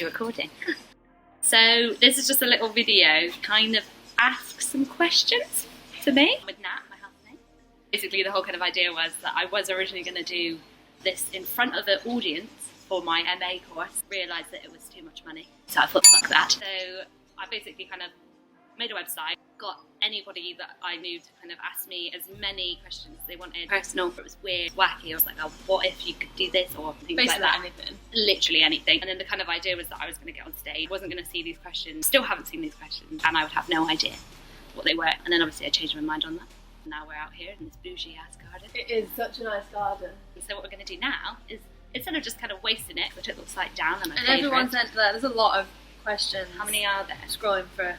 actually recording. So this is just a little video, kind of ask some questions to me with Nat, my housemate. Basically the whole kind of idea was that I was originally going to do this in front of the audience for my MA course. Realised that it was too much money, so I thought fuck that. So I basically kind of made a website, got anybody that I knew to kind of ask me as many questions as they wanted. Personal, if it was weird, wacky, I was like, oh, what if you could do this, or things basically like that. Anything. Literally anything. And then the kind of idea was that I was going to get on stage, wasn't going to see these questions, still haven't seen these questions, and I would have no idea what they were. And then obviously I changed my mind on that. Now we're out here in this bougie ass garden. It is such a nice garden. So what we're going to do now is, instead of just kind of wasting it, I took the site down and everyone sent that. There's a lot of questions. How many are there? Scrolling for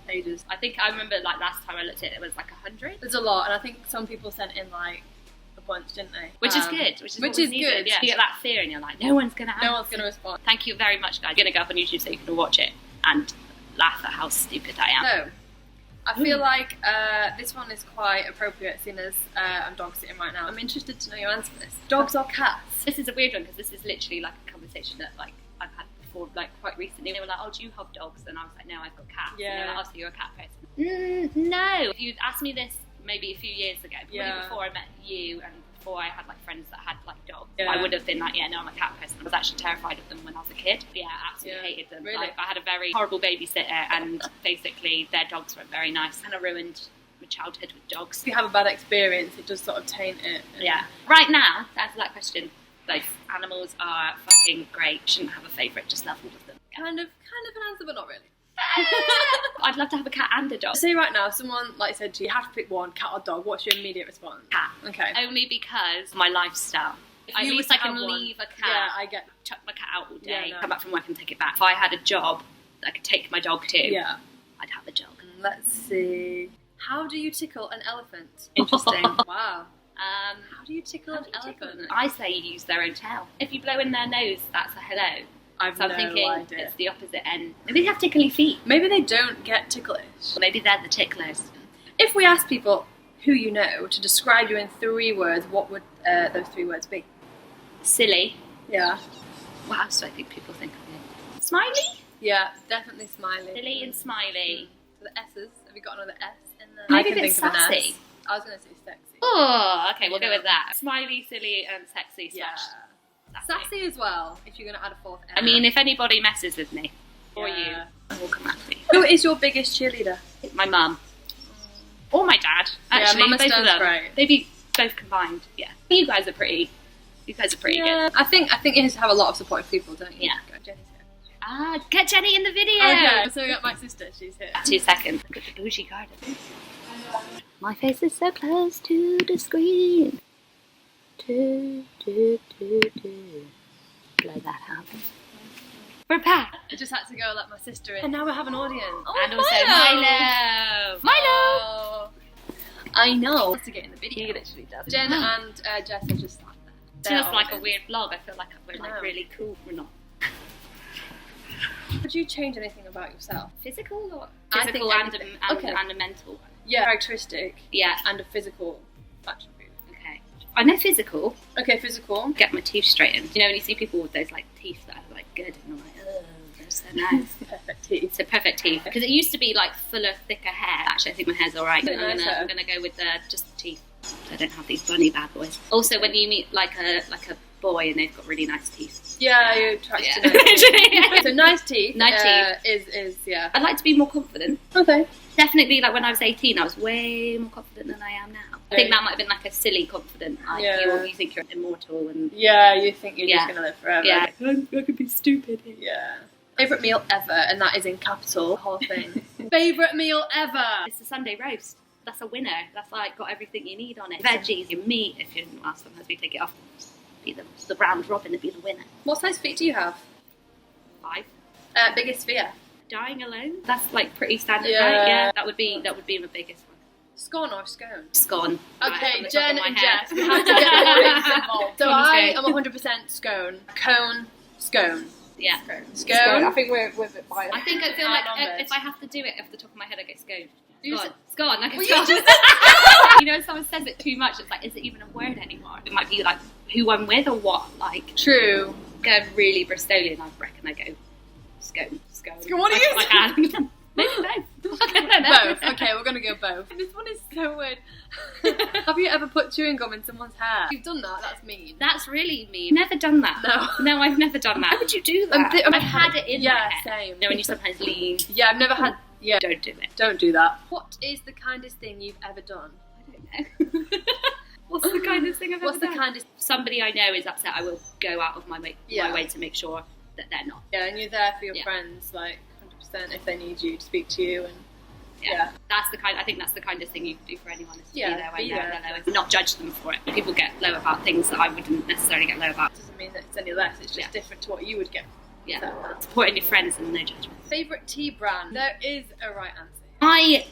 ages. I think I remember like last time I looked at it, it was like 100. There's a lot, and I think some people sent in like a bunch, didn't they? Which is good. Which is good. Yeah. You get that fear, and you're like, no one's gonna respond. Thank you very much, guys. I'm gonna go up on YouTube so you can watch it and laugh at how stupid I am. So, I feel like this one is quite appropriate, seeing as I'm dog sitting right now. I'm interested to know your answer to this. Dogs or cats? This is a weird one because this is literally like a conversation that like I've had before, like quite recently. They were like, "Oh, do you have dogs?" And I was like, "No, I've got cats." Yeah. And they were like, "Oh, so you're a cat person?" No. If you'd asked me this maybe a few years ago, probably before I met you and before I had like friends that had like dogs, I would have been like, "Yeah, no, I'm a cat person." I was actually terrified of them when I was a kid. Yeah, absolutely hated them. Really? Like, I had a very horrible babysitter, and basically their dogs weren't very nice. Kind of ruined my childhood with dogs. If you have a bad experience, it does sort of taint it. Yeah. Right now, to answer that question, both animals are fucking great. Shouldn't have a favourite, just love all of them. Kind of an answer, but not really. I'd love to have a cat and a dog. Say right now, if someone like said to you, you have to pick one, cat or dog, what's your immediate response? Cat. Okay. Only because my lifestyle. At least I can leave a cat. Yeah, I get. Chuck my cat out all day, come back from work and take it back. If I had a job that I could take my dog to, I'd have a dog. Let's see. How do you tickle an elephant? Interesting. Wow. How do you tickle an elephant? I say you use their own tail. If you blow in their nose, that's a hello. I'm thinking idea. It's the opposite end. Maybe they have tickly feet. Maybe they don't get ticklish. Maybe they're the ticklers. If we ask people who you know to describe you in 3 words, what would those 3 words be? Silly. Yeah. What else do I think people think of me? Smiley? Yeah, definitely smiley. Silly and smiley. For the S's, have you got another S in there? Maybe I can a bit think of an sassy. S. I was going to say sexy. Oh, okay, we'll go with that. Smiley, silly, and sexy. Yeah. Sassy as well, if you're going to add a 4th S. I mean, if anybody messes with me, or you, we'll come after you. Who is your biggest cheerleader? My mum. Or my dad, actually. Mum and both of Dad's them. great. Maybe both combined, yeah. You guys are pretty good. I think you have a lot of supportive people, don't you? Yeah. Jenny's here. Ah, get Jenny in the video! Okay, so we got my sister, she's here. 2 seconds. Look at the bougie garden. My face is so close to the screen. Blow that out. We're back. I just had to go let my sister in. And now we have an audience. Oh, and also Milo! I know. To get in the video. He literally does. Jen and Jess are just sat there. It feels like a weird vlog. I feel like we're like really cool. We're not. Would you change anything about yourself? Physical or Physical and a mental one? Yeah, characteristic. Yeah. And a physical attribute. Okay. I know physical. Okay, physical. Get my teeth straightened. You know when you see people with those like teeth that are like good and you're like, oh, they're so nice. Perfect teeth. So perfect teeth. Because it used to be like fuller, thicker hair. Actually, I think my hair's alright. I'm gonna go with just the teeth. So I don't have these bunny bad boys. Also, when you meet like a boy and they've got really nice teeth. Yeah, you're attracted to nice teeth. So nice teeth. Nice teeth. Is yeah. I'd like to be more confident. Okay. Definitely, like when I was 18, I was way more confident than I am now. I think that might have been like a silly confident. Like you think you're immortal and you think you're just gonna live forever. Yeah, I could be stupid. Yeah. Favourite meal ever, and that is in capital. The whole thing. Favourite meal ever. It's the Sunday roast. That's a winner. That's like got everything you need on it. Veggies, your meat. If you sometimes we take it off. Be the round robin to be the winner. What size feet do you have? 5. Biggest fear? Dying alone. That's like pretty standard, right? Yeah. That would be my biggest one. Scone or scone? Scone. Okay, Jen and Jess, we have to get the drinks involved. So I am 100% scone. Cone, scone. Yeah. Scone. I think we're a bit biased. I think I feel like if I have to do it off the top of my head, I go scone. Scone. Scone. Like well, you know, if someone says it too much, it's like, is it even a word anymore? It might be like who I'm with or what. Like, true. Go really Bristolian, I reckon I go Scone. What are you saying? Maybe both. I don't know. Both. Okay, we're gonna go both. This one is so weird. Have you ever put chewing gum in someone's hair? You've done that. That's mean. That's really mean. Never done that. No, I've never done that. How would you do that? I've had it in my hair. Same. You know, when you sometimes lean. Yeah, I've never had. Yeah. Don't do it. Don't do that. What is the kindest thing you've ever done? I don't know. What's the kindest thing I've ever done? What's the kindest? Somebody I know is upset. I will go out of my way to make sure that they're not. Yeah, and you're there for your friends, like 100% if they need you to speak to you, and I think that's the kindest thing you can do for anyone is to be there when they're low and not judge them for it. People get low about things that I wouldn't necessarily get low about. It doesn't mean that it's any less. It's just different to what you would get. Yeah, supporting your friends and no judgment. Favourite tea brand? There is a right answer.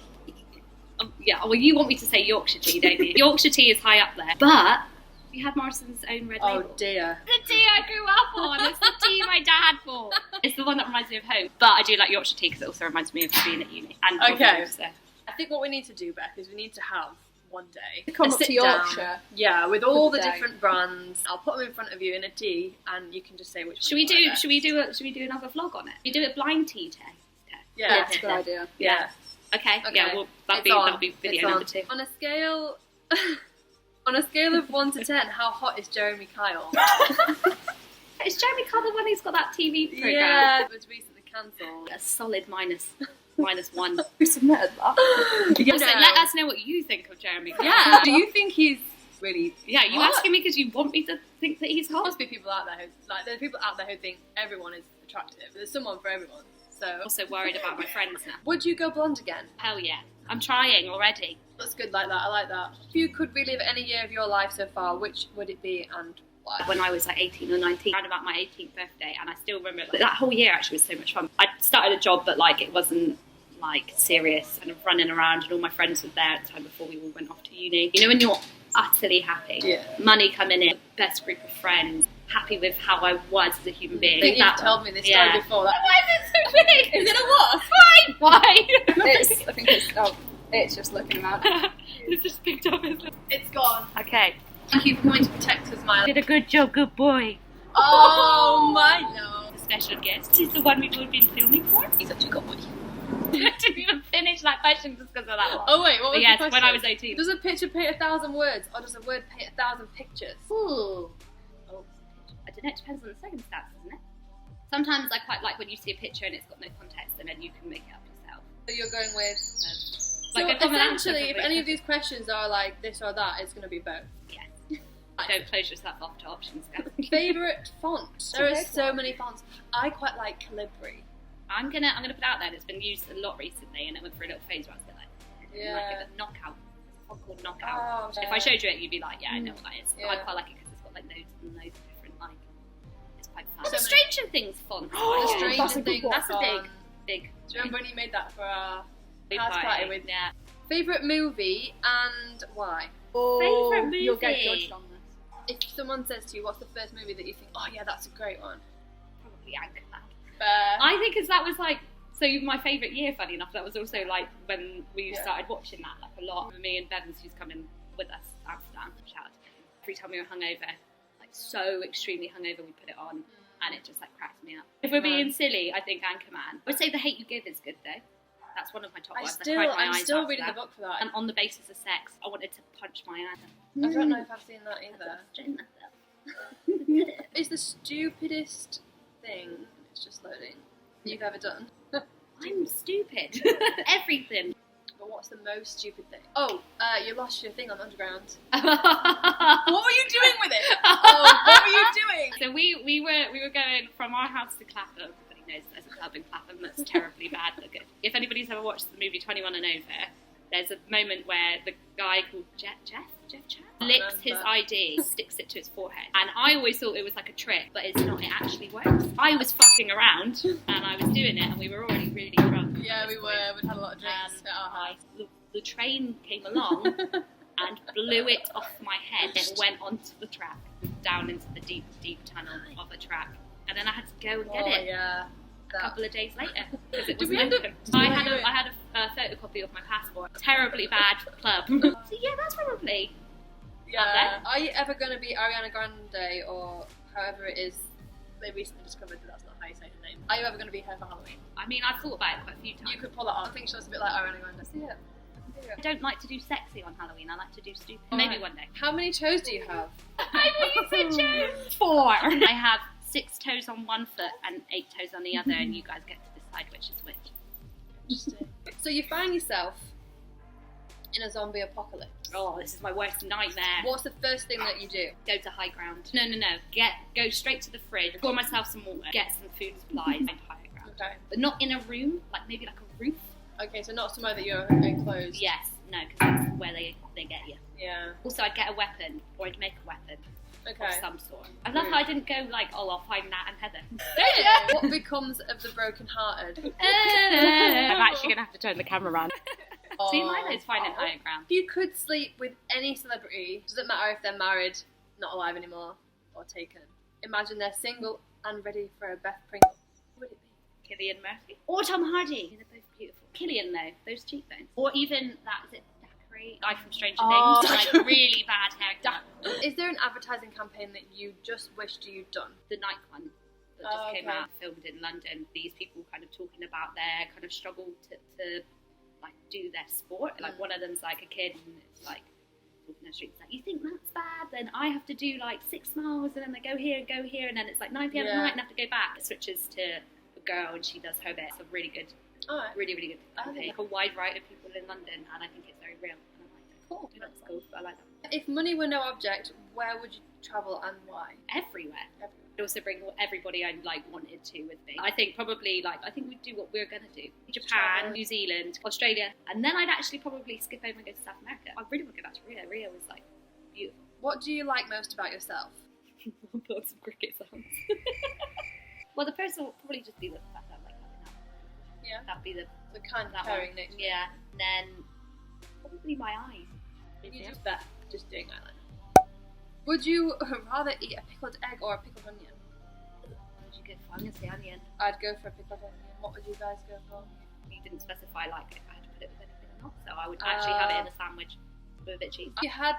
Well, you want me to say Yorkshire tea, don't you? Yorkshire tea is high up there, but we had Morrison's own red label. Oh dear. The tea I grew up on. It's the tea my dad bought. It's the one that reminds me of home. But I do like Yorkshire tea because it also reminds me of being at uni. And okay. So. I think what we need to do, Beth, is we need to have one day come up to Yorkshire. Yeah, with all the different brands. I'll put them in front of you in a tea, and you can just say which one. Should we do another vlog on it? We do a blind tea test. Yeah, that's a good idea. Yeah. Okay. Yeah. Well, that'll be video number 2. On a scale. On a scale of 1 to 10, how hot is Jeremy Kyle? Is Jeremy Kyle the one who's got that TV program? Yeah, it was recently cancelled. A solid minus 1. Who submitted that? So let us know what you think of Jeremy Kyle. Yeah. Do you think he's really? Yeah, you asking me because you want me to think that he's hot? There must be people out there there are people out there who think everyone is attractive. There's someone for everyone. So I'm also worried about my friends now. Would you go blonde again? Hell yeah. I'm trying already. That's good like that. I like that. If you could relive any year of your life so far, which would it be and why? When I was like 18 or 19, around about my 18th birthday, and I still remember that whole year actually was so much fun. I started a job, but like it wasn't like serious, kind of running around, and all my friends were there at the time before we all went off to uni. You know, when you're utterly happy, money coming in, best group of friends, happy with how I was as a human being. I think you've told me this story before. Why is it so big? Is it a what? Why? I think it's just looking around. It's just picked up, isn't it? It's gone. Okay. Thank you for coming to protect us, Milo. Did a good job, good boy. Oh my no. The special guest is the one we've all been filming for. He's such a good boy. I didn't even finish that question just because of that one. Oh wait, what was the question? When I was 18. Does a picture paint 1,000 words, or does a word paint 1,000 pictures? Ooh. Oh, I don't know, it depends on the circumstances, doesn't it? Sometimes I quite like when you see a picture and it's got no context and then you can make it up yourself. So you're going with... So essentially, if any of these questions are like this or that, it's going to be both. Yeah. Don't close yourself off to options, guys. Favourite font? There are so many fonts. I quite like Calibri. I'm gonna put it out there. It's been used a lot recently, and it went through a little phase where I was like, like a knockout. It's a font called Knockout. Oh, if I showed you it, you'd be like, yeah, I know what that is. Yeah. I quite like it because it's got like loads and loads of different it's quite fun. So the Stranger Things font. Stranger Things. That's a big. Do you remember when you made that for our house party with? Yeah. Favourite movie and why? Favourite movie. You'll get judged on this. If someone says to you, what's the first movie that you think, oh yeah, that's a great one? Probably Anchorman. I think because that was like, so my favourite year, funny enough, that was also like when we started watching that like a lot. Me and Beth, who's coming with us to Amsterdam, shout out to him. Every time we were hungover, like so extremely hungover, we put it on and it just like cracked me up. If we're being silly, I think Anchorman. I would say The Hate You Give is good though. That's one of my top ones. I'm still reading the book for that. And On the Basis of Sex, I wanted to punch my eye. I don't know if I've seen that either. It's the stupidest thing. It's just loading. You've ever done? I'm stupid. Everything. But what's the most stupid thing? Oh, you lost your thing on Underground. What were you doing with it? Oh, what were you doing? So we were going from our house to Clapham. Everybody knows there's a club in Clapham that's terribly bad but good. If anybody's ever watched the movie 21 and Over, there's a moment where the guy called Jeff Chad licks his ID, sticks it to his forehead. And I always thought it was like a trick, but it's not, it actually works. I was fucking around and I was doing it and we were already really drunk. Yeah, we were. We'd had a lot of drinks at our house. The train came along and blew it off my head. It went onto the track, down into the deep, deep tunnel of a track. And then I had to go and get it. Yeah. A couple of days later because it wasn't open. I had a photocopy of my passport. Terribly bad club. So yeah, that's probably. Yeah. Are you ever going to be Ariana Grande or however it is they recently discovered that that's not how you say her name. Are you ever going to be her for Halloween? I mean, I've thought about it quite a few times. You could pull it off. I think she looks a bit like Ariana Grande. See it. I don't like to do sexy on Halloween. I like to do stupid. Alright. Maybe one day. How many toes do you have? I know you said toes. 4. I have 6 toes on one foot and 8 toes on the other, and you guys get to decide which is which. Interesting. So you find yourself in a zombie apocalypse. Oh, this is my worst nightmare. What's the first thing that you do? Go to high ground. No. Go straight to the fridge. Pour myself some water. Get some food supplies. Find higher ground. Okay. But not in a room. Like maybe like a roof. Okay, so not somewhere that you're enclosed. Yes. No, because that's where they get you. Yeah. Also, I'd get a weapon, or I'd make a weapon Okay. of some sort. I love how I didn't go like, oh, I'll find Nat and Heather. What becomes of the broken-hearted? I'm actually gonna have to turn the camera around. See, Milo's finding higher ground. If you could sleep with any celebrity, doesn't matter if they're married, not alive anymore, or taken. Imagine they're single and ready for a Beth Pringle. Who would it be? Cillian Murphy or Tom Hardy. They're both beautiful. Cillian though, those cheekbones. Or even that, is it Dacre? Guy from Stranger Oh. Things. Like really bad haircut. Is there an advertising campaign that you just wished you'd done? The Nike one that just came Okay. out, filmed in London. These people kind of talking about their kind of struggle to like do their sport. Like one of them's like a kid and it's like walking down the street, it's like, you think that's bad? Then I have to do like 6 miles and then they go here and then it's like 9 p.m. at night and I have to go back. It switches to a girl and she does her bit. It's a really good, Alright. really good I campaign. think- Like a wide variety of people in London and I think it's very real and I like it. Cool. That's cool. I like that. If money were no object, where would you travel and why? Everywhere. I'd also bring everybody I like wanted to with me. I think probably we'd do what we're gonna do. Japan, Travel. New Zealand, Australia, and then I'd actually probably skip over and go to South America. I really want to go back to Rio. Rio was like beautiful. What do you like most about yourself? I'll put on some cricket sounds. Well, the first one will probably just be the fact that I like having that. Yeah. That'd be the kind that caring one. nature. Yeah. And then probably my eyes. You just bet just doing eyeliner. Would you rather eat a pickled egg or a pickled onion? What would you go for? I'm gonna say onion. I'd go for a pickled onion. What would you guys go for? You didn't specify like if I had to put it with anything or not, so I would actually have it in a sandwich with a bit of cheese. If you had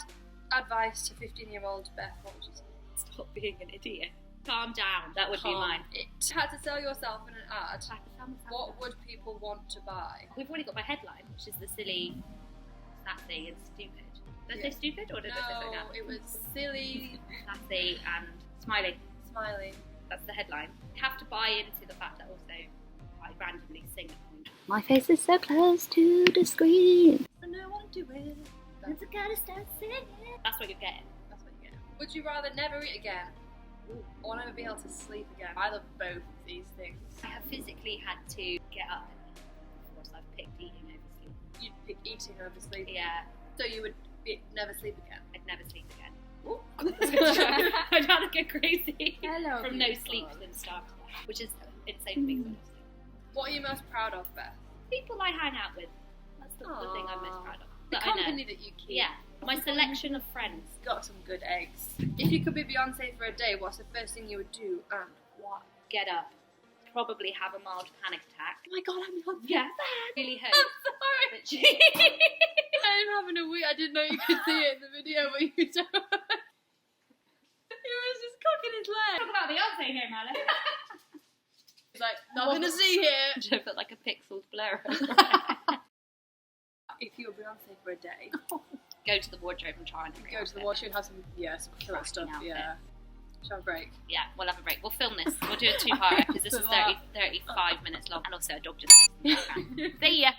advice to 15-year-old Beth, what would you say? Stop being an idiot. Calm down. That would be mine. It had to sell yourself in an ad. I have to tell myself What that. would people want to buy? We've already got my headline, which is the silly, sassy, and stupid. Did I say stupid or did I say something No, else? it was silly, Sassy and smiley. smiling. That's the headline. You have to buy into the fact that also I randomly sing at point. My face is so close to the screen. And I want to do it. That's gotta start singing. That's what you're getting. That's what you get. Would you rather never eat again or never be able to sleep again? I love both of these things. I have physically had to get up and eat before, so I've picked eating over sleep. You'd pick eating over sleeping. Yeah, So you would never sleep again. I'd never sleep again. I'd rather go crazy Hello, from no beautiful. sleep than starve to death, which is insane for me. What are you most proud of, Beth? People I hang out with. That's the thing I'm most proud of. The That I know. company that you keep. Yeah, my selection of friends. Got some good eggs. If you could be Beyonce for a day, what's the first thing you would do and why? Get up. Probably have a mild panic attack. Oh my god, I'm Beyonce. Yeah, really hope. I'm sorry. that she- I'm having a wee. I didn't know you could see it in the video, but you don't. He was just cocking his leg. Talk about Beyonce here, Mala. He's like, nothing to see here. Should have put like a pixeled blur. If you were Beyonce for a day, Go to the wardrobe and try and go to the wash and have some, some killer stuff. outfit. Yeah. Shall we break? Yeah, we'll have a break. We'll film this. We'll do it 2-part because this is 35 minutes long, and also a dog just. See ya.